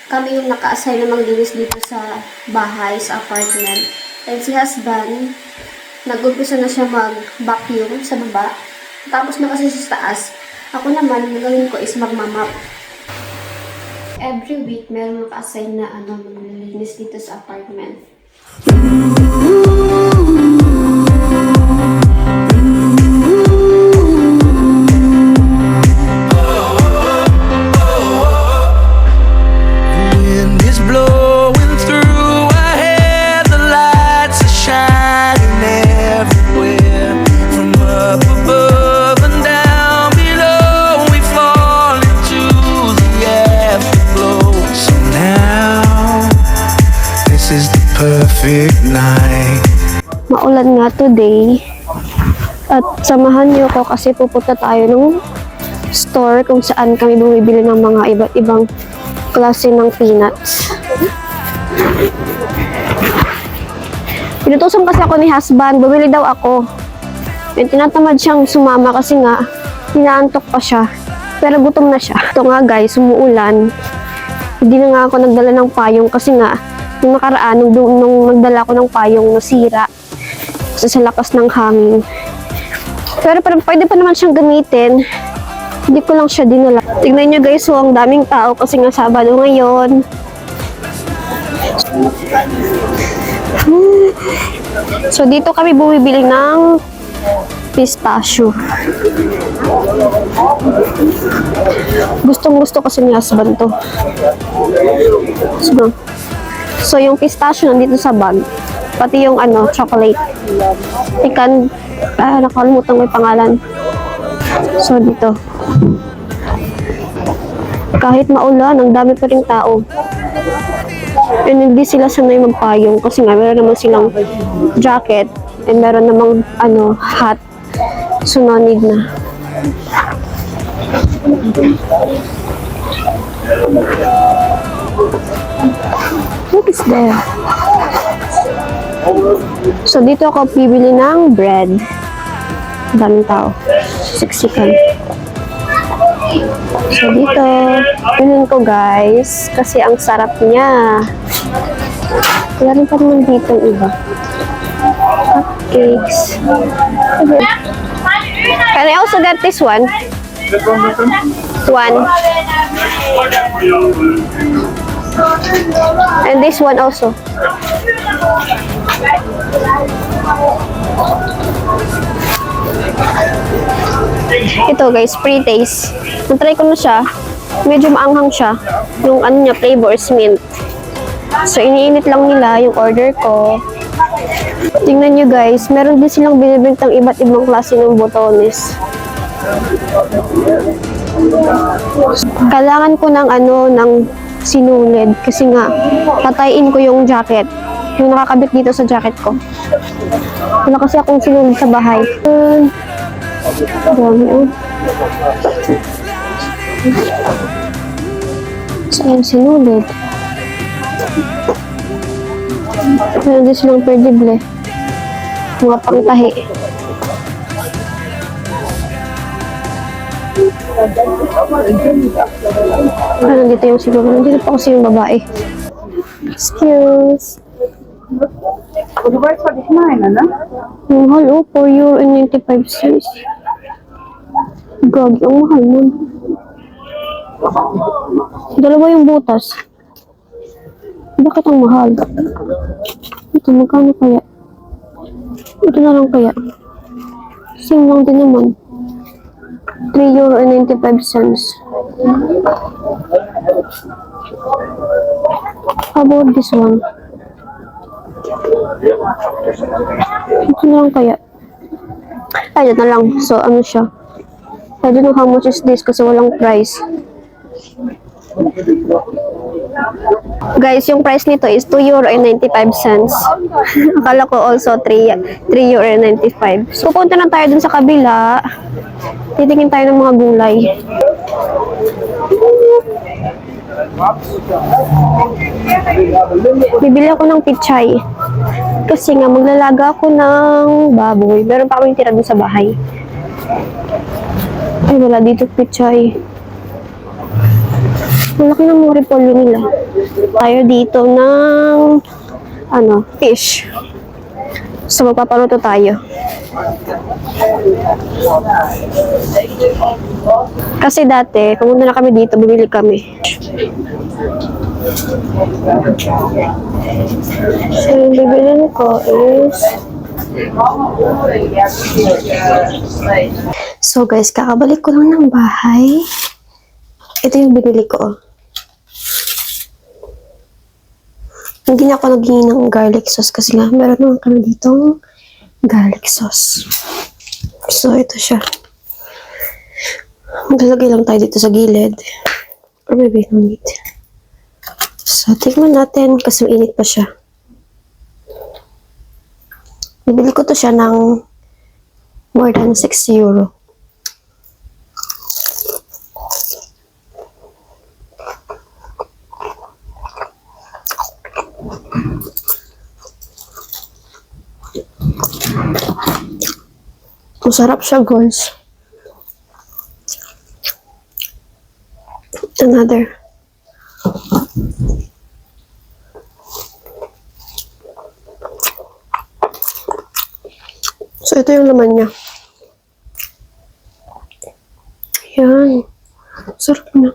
kami yung naka-assign na maglinis dito sa bahay, sa apartment. And si husband, nag-umpisa na siya mag-vacuum sa baba. Tapos na kasi sa taas. Ako naman, ang gawin ko is magmamap. Every week, meron naka-assign na maglinis dito sa apartment. Perfect night. Maulan nga today. At samahan niyo ko kasi pupunta tayo ng store kung saan kami bumibili ng mga iba't ibang klase ng peanuts. Pinutusan kasi ako ni husband, bumili daw ako. And tinatamad siyang sumama kasi nga, hinaantok pa siya. Pero gutom na siya. Ito nga guys, umuulan. Hindi na nga ako nagdala ng payong kasi nga, nung nakaraan, nung nagdala ko ng payong nasira kasi sa lakas ng hangin. Pero pwede pa naman siyang gamitin. Hindi ko lang siya dinala. Tignan nyo guys, ang daming tao kasi nga Sabado ngayon. So dito kami bumibili ng pistachio. Gustong gusto kasi ni husband to. So yung pistachio nandito sa bag. Pati yung chocolate. Nakalimutan ko yung pangalan. So dito. Kahit maulan, ang dami pa ring tao. And hindi sila sanay magpayong kasi nga meron naman silang jacket and meron namang hat. So no need na. What is there? So dito ako bibili ng bread. Daming tao. Siksikan. So dito, bilhin ko guys kasi ang sarap niya. Wala rin pa naman dito iba. Cupcakes. Can I also get this one? One. And this one also. Ito guys, pre-taste. Natry ko na siya. Medyo maanghang siya. Yung niya, flavor is mint. So, iniinit lang nila yung order ko. Tingnan nyo guys, meron din silang binibintang iba't ibang klase ng botones. Kailangan ko ng sinulid kasi nga patayin ko yung jacket. Yung nakakabit dito sa jacket ko. Wala kasi akong sinulid sa bahay. Saan sinulid? Meron din silang perdible. Mga pangtahi. Nandito yung siguro. Nandito pa kasi yung babae. Excuse. Ang mahal, oh. €4.95. Gagi, ang mahal nun. Dalawa yung butas. Bakit ang mahal? Ito, magkano kaya? Ito na lang kaya. Same lang din naman. €3.95. How about this one? Ito na lang kaya. Ay, ito na lang. So, ano siya? I don't know how much is this kasi walang price. Guys, yung price nito is €2.95. Akala ko also €3.95. So, punta na tayo dun sa kabila. Titingin tayo ng mga gulay. Bibili ako ng pichay. Kasi nga, maglalaga ako ng baboy. Meron pa kami tira dun sa bahay. Ay, wala dito pichay. Malaki ng mga repolyo nila. Tayo dito ng fish. So, magpapaluto tayo. Kasi dati, pumunta na kami dito, bumili kami. So, yung bibilin ko is... So, guys, kakabalik ko lang ng bahay. Ito yung binili ko. Hindi na ako naghingi ng garlic sauce kasi nga meron naman kami ditong garlic sauce. So, ito siya. Maglalagay lang tayo dito sa gilid. Or maybe no need. So, tignan natin kasi mainit pa siya. Bibili ko to siya ng more than 6 euro. Masarap siya, guys. Another. So, ito yung laman niya. Ayan. Sarap na.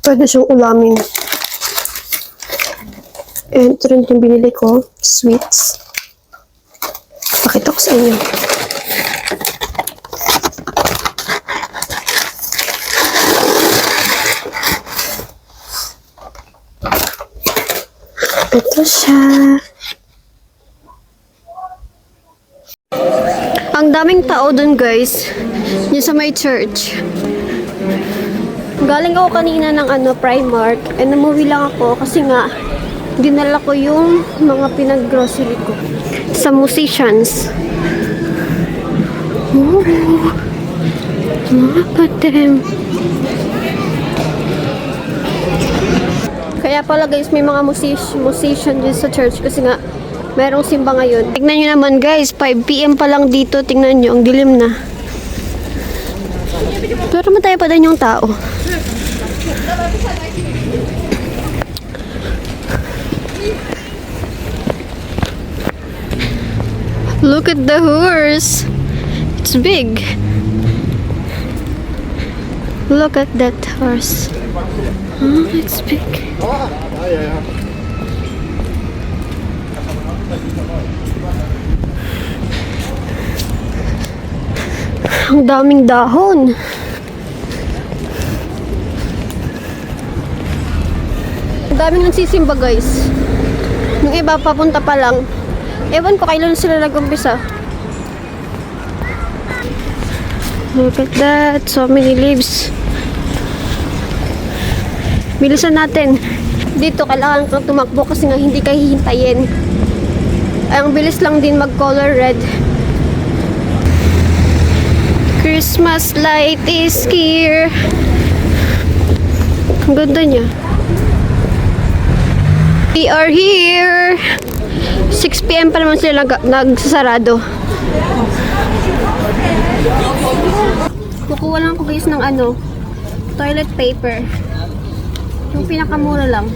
Pwede siyang ulamin. And ito rin yung binili ko. Sweets. Pakita ko sa inyo. Ito siya. Ang daming tao dun, guys. Yung sa may church. Galing ako kanina ng Primark. And umuwi lang ako kasi nga dinala ko yung mga pinag-grocery ko sa musicians. Ooh. Look at them. Kaya pala guys, may mga musician din sa church kasi nga merong simba ngayon. Tignan nyo naman guys, 5 PM pa lang dito. Tignan nyo, ang dilim na. Pero mataya pa din yung tao. Look at the horse. It's big. Look at that horse. Oh, it's big. Ang daming dahon. Ang daming nagsisimba guys. Yung iba papunta pa lang. Ewan ko kailan sila nag-umpisa. Look at that. So many leaves. Bilisan natin. Dito kailangan kang tumakbo kasi nga hindi ka hihintayin. Ang bilis lang din mag-color red. Christmas light is here. Ang ganda niya. We are here. 6 PM pa naman sila nagsasarado. Kukuha lang ako guys ng toilet paper. Yung pinakamura lang.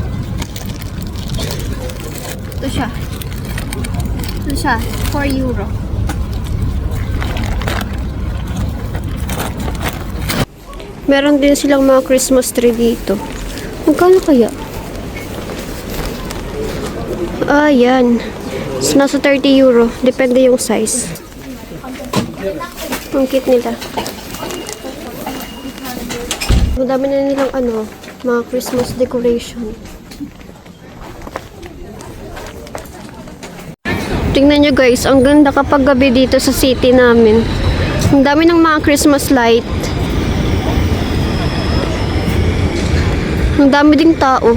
Ito siya. 4 euro. Meron din silang mga Christmas tree dito. Magkano kaya? Yan. So, nasa 30 euro. Depende yung size. Ang cute nila. Madami na nilang mga Christmas decoration. Tingnan nyo guys, ang ganda kapag gabi dito sa city namin. Ang dami ng mga Christmas light. Ang dami ding tao.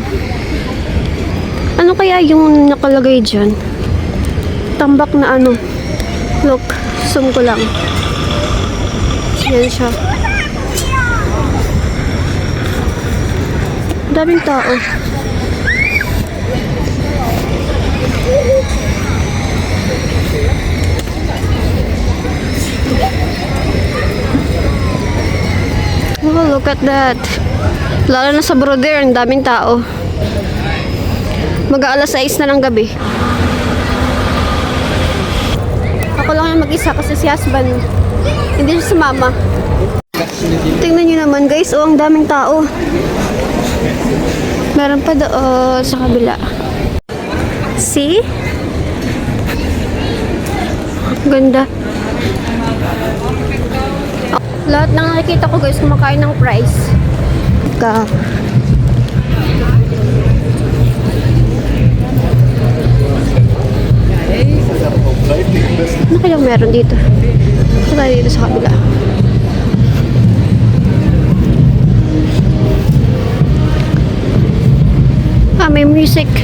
Ano kaya yung nakalagay dyan? Tambak na Look, zoom ko lang. Yan siya. Daming tao. Look at that. Lalo na sa Brother, ang daming tao. Mag-aalas 6 na ng gabi. Ako lang yung mag-isa kasi si husband, hindi siya sumama. Tingnan nyo naman guys, oh, ang daming tao. Meron pa doon sa kabila. See? Ganda. Lahat ng nakikita ko guys, kumakain ng fries. Ano kayang meron dito? Ano tayo dito sa kabila? May music. I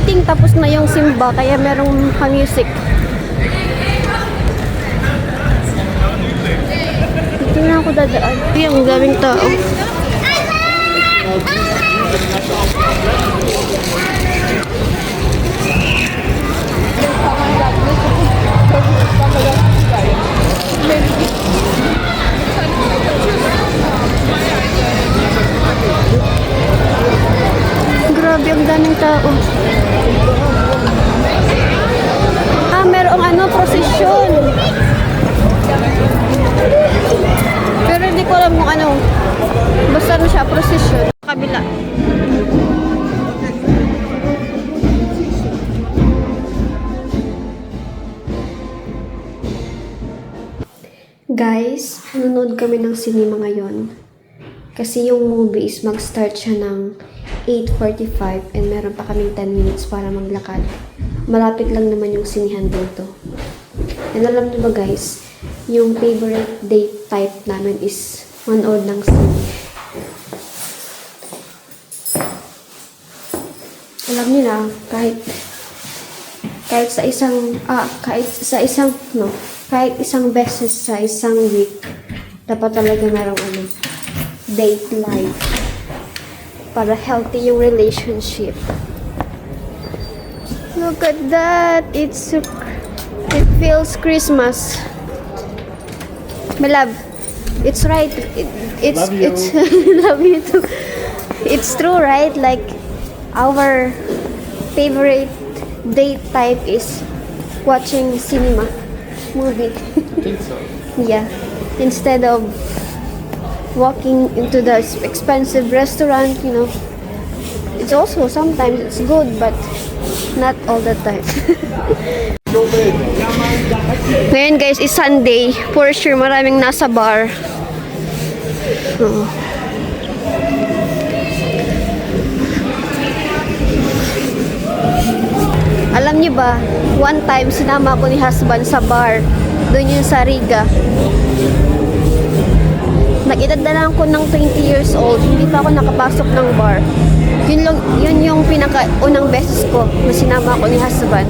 think tapos na yung simba kaya merong music. Dito na ako dadaan. Ang daming tao. Grabe, ang daming tao. Merong prosesyon. Pero hindi ko alam kung ano. Basta siya, prosesyon. Kabila. Guys, nanonood kami ng cinema ngayon. Kasi yung movie is mag-start siya ng 8:45 and meron pa kaming 10 minutes para maglakad. Malapit lang naman yung sinihan dito. And alam niyo ba guys, yung favorite date type namin is manood ng sine. Alam niyo na, kahit isang beses sa isang week, dapat talaga merong date life para healthy yung relationship. Look at that, it feels Christmas. My love, it's right. It's Love you. It's love you too. It's true, right? Like our favorite date type is watching cinema movie. I think so. Yeah, instead of walking into the expensive restaurant, it's also sometimes it's good, but not all the time. Ngayon guys is Sunday, for sure maraming nasa bar. Alam niyo ba, one time sinama ko ni husband sa bar, doon yun sa Riga. Nag-edad na lang ko ng 20 years old, hindi pa ako nakapasok ng bar. Yun yung pinaka-unang beses ko na sinama ko ni husband.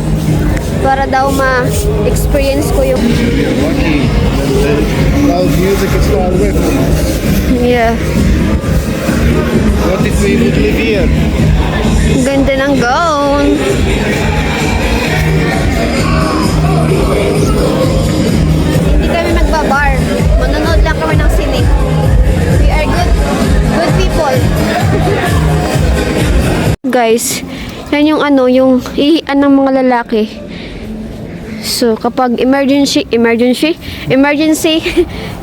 Para daw ma-experience ko yung... Lucky. Loud music is far away from us. Yeah. What if we would live here? Ganda ng gown. Hindi kami magbabar. Manonood lang kami ng sine. We are good people. Guys, yan yung yung ihian ng mga lalaki. So, kapag emergency,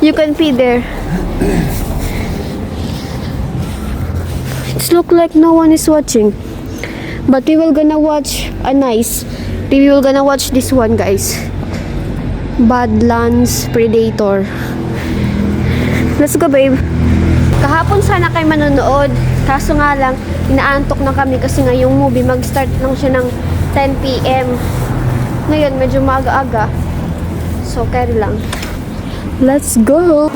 you can be there. It's look like no one is watching. But we will gonna watch we will gonna watch this one, guys. Badlands Predator. Let's go, babe. Kahapon sana kayo manonood. Kaso nga lang, inaantok na kami kasi nga yung movie mag-start lang siya ng 10 PM. Ngayon, medyo maaga-aga. So, carry lang. Let's go!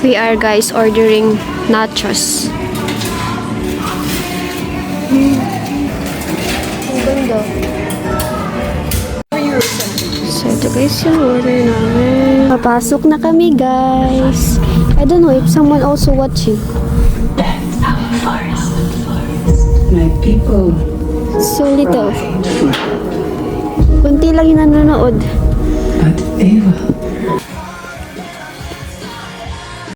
We are guys ordering nachos. Ang ganda. So ito guys yung order namin. Papasok na kami guys. I don't know if someone also watching. My people. So little. Kunti lang yung nanonood. But Eva,